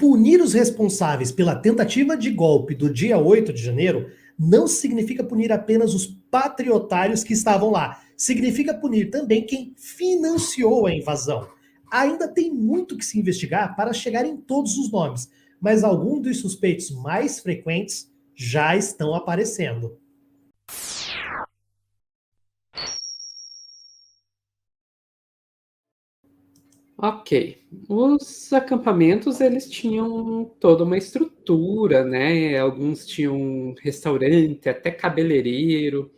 punir os responsáveis pela tentativa de golpe do dia 8 de janeiro não significa punir apenas os patriotários que estavam lá. Significa punir também quem financiou a invasão. Ainda tem muito que se investigar para chegar em todos os nomes, mas alguns dos suspeitos mais frequentes já estão aparecendo. Ok. Os acampamentos, eles tinham toda uma estrutura, né? Alguns tinham restaurante, até cabeleireiro.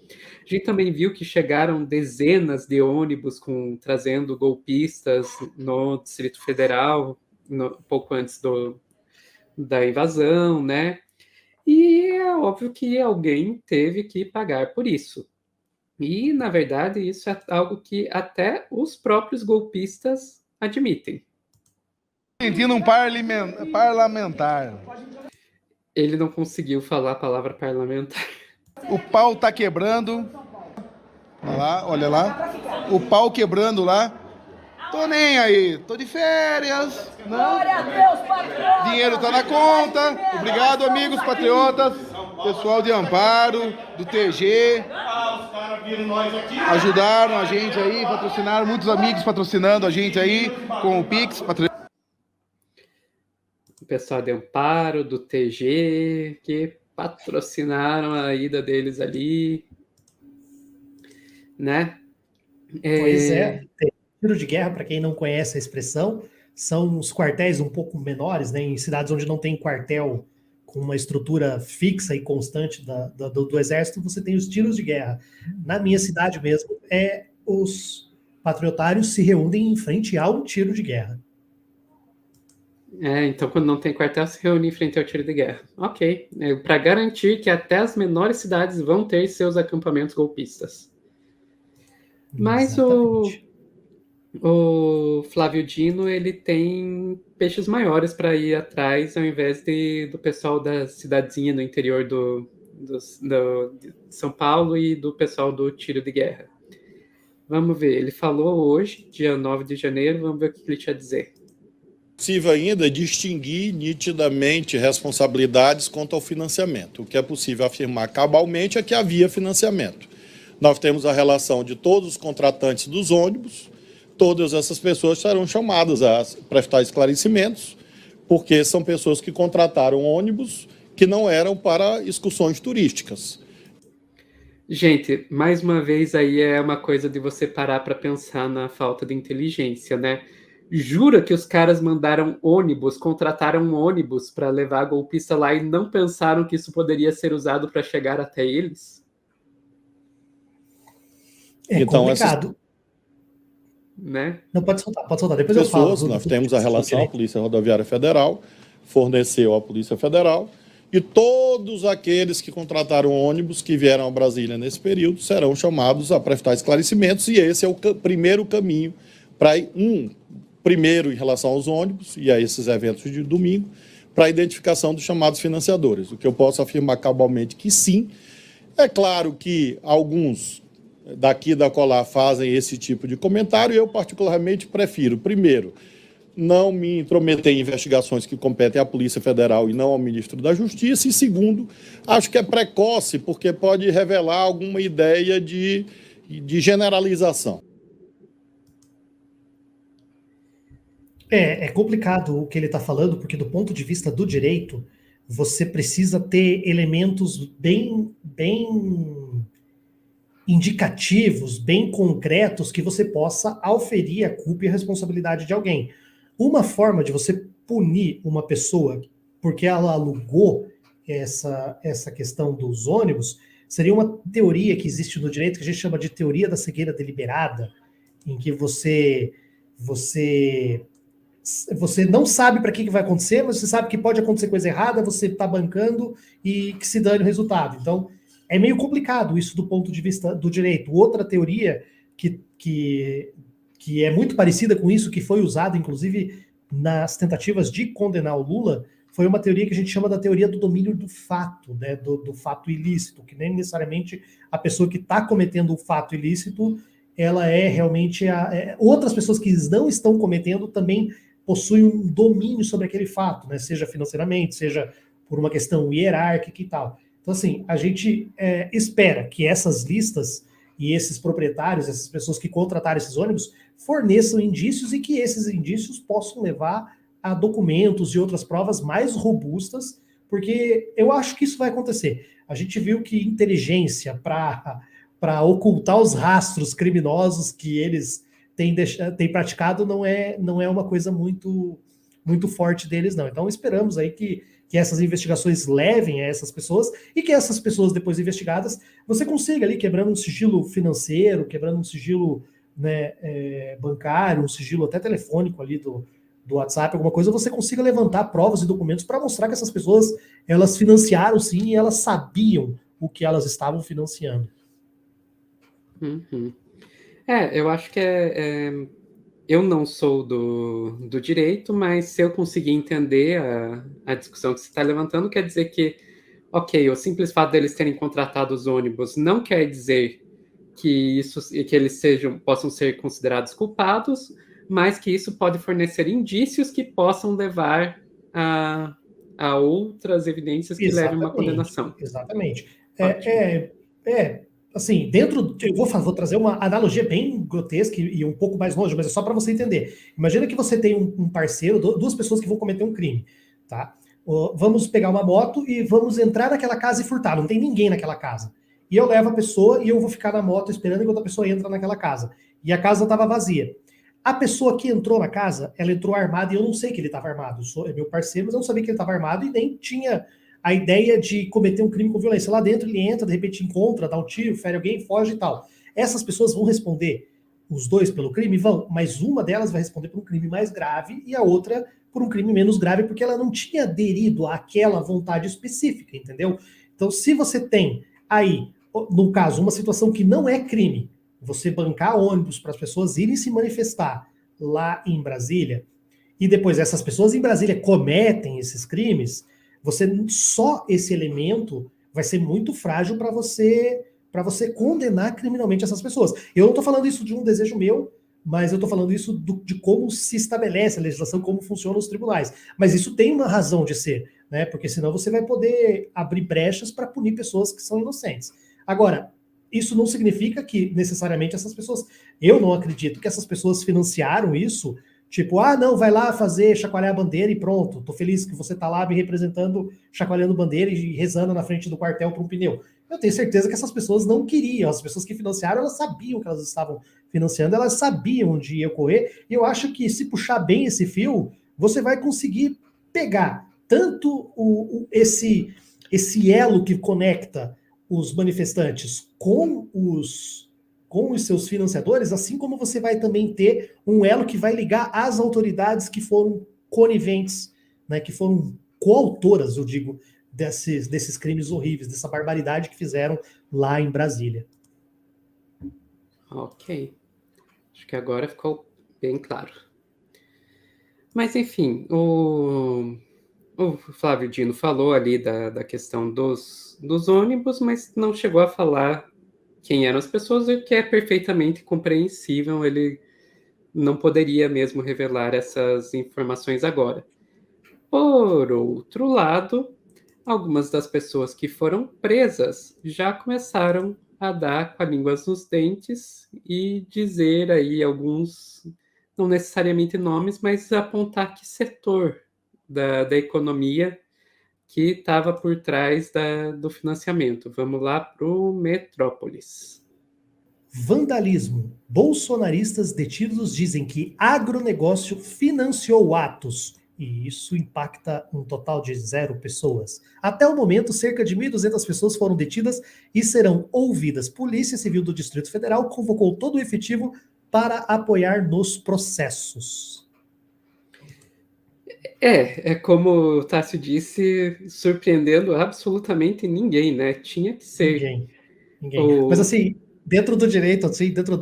A gente também viu que chegaram dezenas de ônibus trazendo golpistas no Distrito Federal, pouco antes da invasão, né? E é óbvio que alguém teve que pagar por isso. E, na verdade, isso é algo que até os próprios golpistas admitem. Sentindo um parlamentar. Ele não conseguiu falar a palavra parlamentar. O pau tá quebrando. Olha lá, olha lá. O pau quebrando lá. Tô nem aí, tô de férias. Glória a Deus, patriotas! Dinheiro tá na conta. Obrigado, amigos patriotas. Pessoal de Amparo, do TG. Ajudaram a gente aí, patrocinaram, muitos amigos patrocinando a gente aí com o Pix. O pessoal de Amparo, do TG, que patrocinaram a ida deles ali, né? Pois é, tiro de guerra, para quem não conhece a expressão, são os quartéis um pouco menores, né? Em cidades onde não tem quartel com uma estrutura fixa e constante do exército, você tem os tiros de guerra. Na minha cidade mesmo, os patriotários se reúnem em frente a um tiro de guerra. Então quando não tem quartel, se reúne em frente ao tiro de guerra. Ok. Para garantir que até as menores cidades vão ter seus acampamentos golpistas. Mas o Flávio Dino, ele tem peixes maiores para ir atrás, ao invés do pessoal da cidadezinha no interior de São Paulo e do pessoal do tiro de guerra. Vamos ver, ele falou hoje, dia 9 de janeiro, vamos ver o que ele tinha a dizer. Possível ainda distinguir nitidamente responsabilidades quanto ao financiamento. O que é possível afirmar cabalmente é que havia financiamento. Nós temos a relação de todos os contratantes dos ônibus, todas essas pessoas serão chamadas a prestar esclarecimentos, porque são pessoas que contrataram ônibus que não eram para excursões turísticas. Gente, mais uma vez aí é uma coisa de você parar para pensar na falta de inteligência, né? Jura que os caras mandaram ônibus, contrataram um ônibus para levar a golpista lá e não pensaram que isso poderia ser usado para chegar até eles? É então, complicado. Né? Não, pode soltar. Depois eu falo. Nós temos a relação, a Polícia Rodoviária Federal forneceu à Polícia Federal e todos aqueles que contrataram ônibus que vieram a Brasília nesse período serão chamados a prestar esclarecimentos, e esse é o primeiro caminho para primeiro em relação aos ônibus e a esses eventos de domingo, para a identificação dos chamados financiadores. O que eu posso afirmar cabalmente que sim. É claro que alguns daqui da colar fazem esse tipo de comentário, e eu particularmente prefiro, primeiro, não me intrometer em investigações que competem à Polícia Federal e não ao Ministro da Justiça, e segundo, acho que é precoce, porque pode revelar alguma ideia de generalização. É complicado o que ele está falando, porque do ponto de vista do direito, você precisa ter elementos bem indicativos, bem concretos, que você possa auferir a culpa e a responsabilidade de alguém. Uma forma de você punir uma pessoa porque ela alugou essa questão dos ônibus seria uma teoria que existe no direito que a gente chama de teoria da cegueira deliberada, em que você não sabe para que vai acontecer, mas você sabe que pode acontecer coisa errada, você está bancando e que se dane o resultado. Então, é meio complicado isso do ponto de vista do direito. Outra teoria que é muito parecida com isso, que foi usada, inclusive, nas tentativas de condenar o Lula, foi uma teoria que a gente chama da teoria do domínio do fato, né, do fato ilícito, que nem necessariamente a pessoa que está cometendo o fato ilícito, ela é realmente... outras pessoas que não estão cometendo também possui um domínio sobre aquele fato, né? Seja financeiramente, seja por uma questão hierárquica e tal. Então, assim, a gente espera que essas listas e esses proprietários, essas pessoas que contrataram esses ônibus, forneçam indícios e que esses indícios possam levar a documentos e outras provas mais robustas, porque eu acho que isso vai acontecer. A gente viu que inteligência para ocultar os rastros criminosos que eles têm praticado não é uma coisa muito, muito forte deles, não. Então esperamos aí que essas investigações levem a essas pessoas e que essas pessoas, depois investigadas, você consiga ali, quebrando um sigilo financeiro, quebrando um sigilo, né, bancário, um sigilo até telefônico ali do WhatsApp, alguma coisa, você consiga levantar provas e documentos para mostrar que essas pessoas, elas financiaram sim e elas sabiam o que elas estavam financiando. Uhum. Eu acho que eu não sou do direito, mas se eu conseguir entender a discussão que você está levantando, quer dizer que, ok, o simples fato deles terem contratado os ônibus não quer dizer que eles possam ser considerados culpados, mas que isso pode fornecer indícios que possam levar a outras evidências que levem a uma condenação. Exatamente. Assim, vou trazer uma analogia bem grotesca e um pouco mais longe, mas é só para você entender. Imagina que você tem um parceiro, duas pessoas que vão cometer um crime, tá? Vamos pegar uma moto e vamos entrar naquela casa e furtar. Não tem ninguém naquela casa. E eu levo a pessoa e eu vou ficar na moto esperando enquanto a pessoa entra naquela casa. E a casa estava vazia. A pessoa que entrou na casa, ela entrou armada e eu não sei que ele estava armado. É meu parceiro, mas eu não sabia que ele estava armado e nem tinha a ideia de cometer um crime com violência. Lá dentro ele entra, de repente encontra, dá um tiro, fere alguém, foge e tal. Essas pessoas vão responder, os dois pelo crime? Vão, mas uma delas vai responder por um crime mais grave e a outra por um crime menos grave, porque ela não tinha aderido àquela vontade específica, entendeu? Então, se você tem aí, no caso, uma situação que não é crime, você bancar ônibus para as pessoas irem se manifestar lá em Brasília, e depois essas pessoas em Brasília cometem esses crimes, só esse elemento vai ser muito frágil para você condenar criminalmente essas pessoas. Eu não estou falando isso de um desejo meu, mas eu estou falando isso de como se estabelece a legislação, como funcionam os tribunais. Mas isso tem uma razão de ser, né? Porque senão você vai poder abrir brechas para punir pessoas que são inocentes. Agora, isso não significa que necessariamente essas pessoas... Eu não acredito que essas pessoas financiaram isso, tipo, não, vai lá fazer, chacoalhar a bandeira e pronto, tô feliz que você tá lá me representando, chacoalhando bandeira e rezando na frente do quartel para um pneu. Eu tenho certeza que essas pessoas não queriam, as pessoas que financiaram, elas sabiam que elas estavam financiando, elas sabiam onde ia correr, e eu acho que se puxar bem esse fio, você vai conseguir pegar tanto esse elo que conecta os manifestantes com os seus financiadores, assim como você vai também ter um elo que vai ligar as autoridades que foram coniventes, né, que foram coautoras, eu digo, desses crimes horríveis, dessa barbaridade que fizeram lá em Brasília. Ok. Acho que agora ficou bem claro. Mas, enfim, o Flávio Dino falou ali da questão dos ônibus, mas não chegou a falar quem eram as pessoas, o que é perfeitamente compreensível. Ele não poderia mesmo revelar essas informações agora. Por outro lado, algumas das pessoas que foram presas já começaram a dar com a língua nos dentes e dizer aí alguns, não necessariamente nomes, mas apontar que setor da economia que estava por trás do financiamento. Vamos lá para o Metrópolis. Vandalismo. Bolsonaristas detidos dizem que agronegócio financiou atos. E isso impacta um total de 0 pessoas. Até o momento, cerca de 1.200 pessoas foram detidas e serão ouvidas. Polícia Civil do Distrito Federal convocou todo o efetivo para apoiar nos processos. Como o Tássio disse, surpreendendo absolutamente ninguém, né? Tinha que ser. Ninguém. Mas assim, dentro do direito, assim, dentro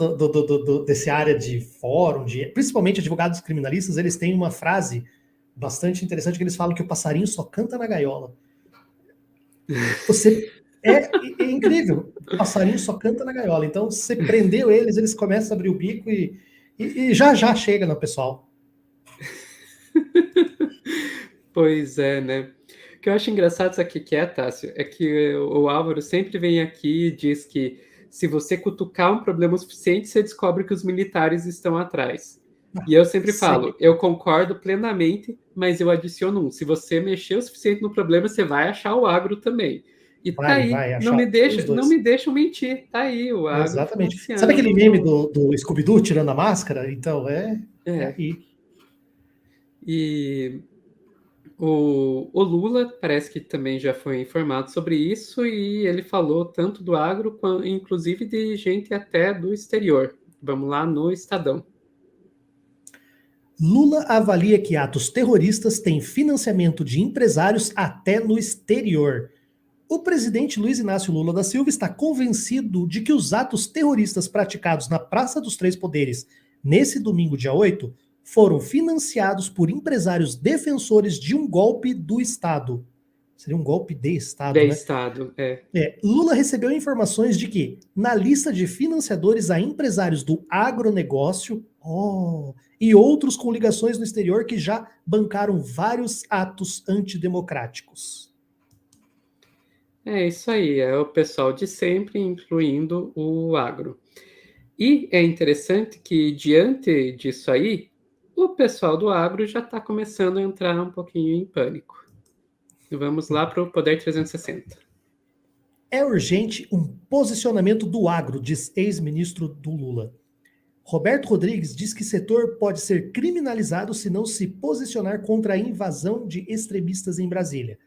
desse área de fórum, principalmente advogados criminalistas, eles têm uma frase bastante interessante que eles falam que o passarinho só canta na gaiola. É incrível. O passarinho só canta na gaiola. Então, você prendeu eles começam a abrir o bico e já chega no pessoal. Pois é, né? O que eu acho engraçado, sabe o que é, Tássio? É que o Álvaro sempre vem aqui e diz que se você cutucar um problema o suficiente, você descobre que os militares estão atrás. E eu sempre falo, eu concordo plenamente, mas eu adiciono um. Se você mexer o suficiente no problema, você vai achar o agro também. E tá aí, Vai não achar me os não dois. me deixam mentir. Tá aí, o agro Exatamente. financiando. Sabe aquele meme do Scooby-Doo tirando a máscara? Então, é aí. E o Lula parece que também já foi informado sobre isso e ele falou tanto do agro, quanto, inclusive de gente até do exterior. Vamos lá no Estadão. Lula avalia que atos terroristas têm financiamento de empresários até no exterior. O presidente Luiz Inácio Lula da Silva está convencido de que os atos terroristas praticados na Praça dos Três Poderes nesse domingo, dia 8, foram financiados por empresários defensores de um golpe do Estado. Seria um golpe de Estado, De né? Estado, Lula recebeu informações de que, na lista de financiadores, há empresários do agronegócio e outros com ligações no exterior que já bancaram vários atos antidemocráticos. É isso aí, é o pessoal de sempre, incluindo o agro. E é interessante que, diante disso aí, o pessoal do agro já está começando a entrar um pouquinho em pânico. Vamos lá para o Poder 360. É urgente um posicionamento do agro, diz ex-ministro do Lula. Roberto Rodrigues diz que setor pode ser criminalizado se não se posicionar contra a invasão de extremistas em Brasília.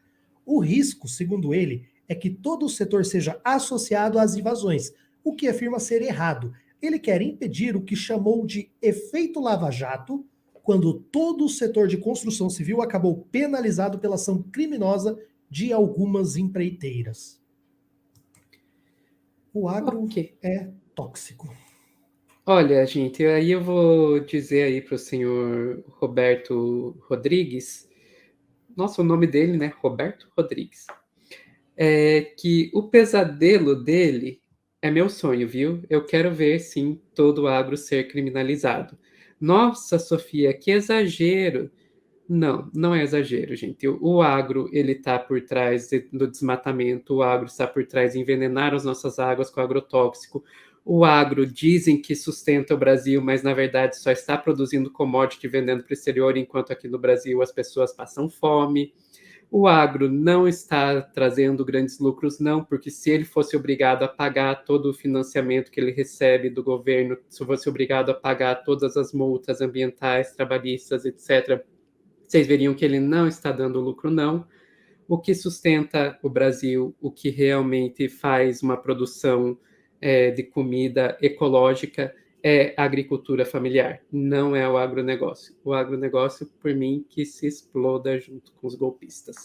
O risco, segundo ele, é que todo o setor seja associado às invasões, o que afirma ser errado. Ele quer impedir o que chamou de efeito lava-jato, quando todo o setor de construção civil acabou penalizado pela ação criminosa de algumas empreiteiras. O agro é tóxico. Olha, gente, aí eu vou dizer aí para o senhor Roberto Rodrigues, nossa, o nome dele, né? Roberto Rodrigues. Que o pesadelo dele é meu sonho, viu? Eu quero ver, sim, todo o agro ser criminalizado. Nossa, Sofia, que exagero! Não, não é exagero, gente. O agro, ele está por trás do desmatamento, o agro está por trás de envenenar as nossas águas com agrotóxico. O agro dizem que sustenta o Brasil, mas na verdade só está produzindo commodity e vendendo para o exterior, enquanto aqui no Brasil as pessoas passam fome. O agro não está trazendo grandes lucros, não, porque se ele fosse obrigado a pagar todo o financiamento que ele recebe do governo, se fosse obrigado a pagar todas as multas ambientais, trabalhistas, etc., vocês veriam que ele não está dando lucro, não. O que sustenta o Brasil, o que realmente faz uma produção de comida ecológica é a agricultura familiar, não é o agronegócio. O agronegócio, por mim, que se exploda junto com os golpistas.